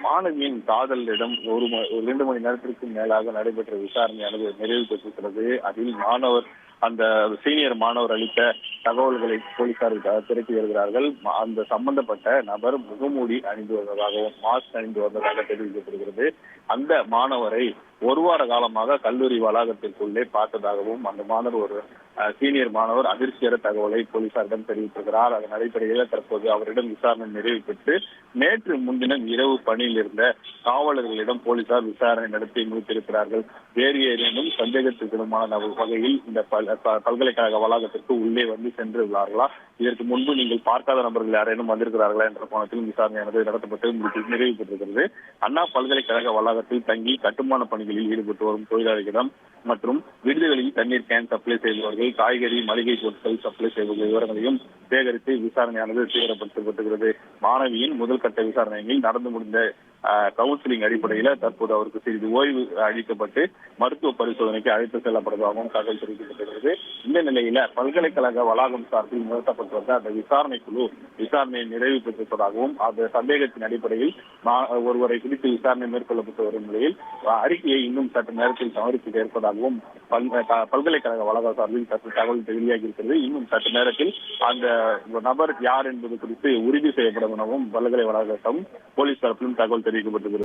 மாணவியின் காதலரிடம் 2 மணி நேரத்திற்கு மேலாக நடைபெற்ற விசாரணையானது நிறைவு பெற்றிருக்கிறது. அதில் அந்த சீனியர் மாணவர் அளித்த தகவல்களை போலீசார் திரட்டி வருகிறார்கள். அந்த சம்பந்தப்பட்ட நபர் முகமூடி அணிந்து வந்ததாகவும் மாஸ்க் அணிந்து வந்ததாக தெரிவிக்கப்படுகிறது. அந்த மாணவரை ஒரு வார காலமாக கல்லூரி வளாகத்திற்குள்ளே பார்த்ததாகவும் அந்த மாணவர் ஒரு சீனியர் மாணவர் அதிர்ச்சியர தகவலை போலீசாரிடம் தெரிவித்திருக்கிறார். அதன் அடிப்படையில் தற்போது அவரிடம் விசாரணை நிறைவு பெற்று நேற்று முன்தினம் இரவு பணியில் இருந்த காவலர்களிடம் போலீசார் விசாரணை நடத்தி முடித்திருக்கிறார்கள். வேறு ஏதேனும் சந்தேகத்திற்கிடமான வகையில் இந்த பல்கலைக்கழக வளாகத்திற்கு உள்ளே வந்து சென்றுள்ளார்களா, இதற்கு முன்பு நீங்கள் பார்க்காத நபர்கள் யாரேனும் வந்திருக்கிறார்களா என்ற கோணத்திலும் விசாரணையானது நடத்தப்பட்டு நிறைவு பெற்றிருக்கிறது. அண்ணா பல்கலைக்கழக வளாகத்தில் தங்கி கட்டுமான பணிகளில் ஈடுபட்டு வரும் தொழிலாளர்களிடம் மற்றும் விடுதிகளில் தண்ணீர் கேன் சப்ளை செய்பவர்கள், காய்கறி மளிகை பொருட்கள் சப்ளை செய்பவர்கள் விவரங்களையும் சேகரித்து விசாரணையானது தீவிரப்படுத்தப்பட்டுகிறது. மாணவியின் முதல் கட்ட விசாரணையில் நடந்து முடிந்த கவுன்சிலிங் அடிப்படையில் தற்போது அவருக்கு சிறிது ஓய்வு அளிக்கப்பட்டு மருத்துவ பரிசோதனைக்கு அழைத்து செல்லப்படுவதாகவும் தகவல் தெரிவிக்கப்பட்டிருக்கிறது. இந்த நிலையில பல்கலைக்கழக வளாகம் சார்பில் நிறுத்தப்பட்டு வந்த அந்த விசாரணை குழு விசாரணையை நிறைவு பெற்றிருப்பதாகவும் அந்த சந்தேகத்தின் அடிப்படையில் ஒருவரை குறித்து விசாரணை மேற்கொள்ளப்பட்டு வரும் நிலையில் அறிக்கையை இன்னும் சற்று நேரத்தில் சமர்ப்பிக்க இருப்பதாகவும் பல்கலைக்கழக வளாகம் சார்பில் சற்று தகவல் வெளியாகி இருக்கிறது. இன்னும் சற்று நேரத்தில் அந்த நபர் யார் என்பது குறித்து உறுதி செய்யப்படும் எனவும் பல்கலை வளாகத்திலும் போலீஸ் தரப்பிலும் தகவல் தெரிவிக்கப்பட்டிருக்கிறது.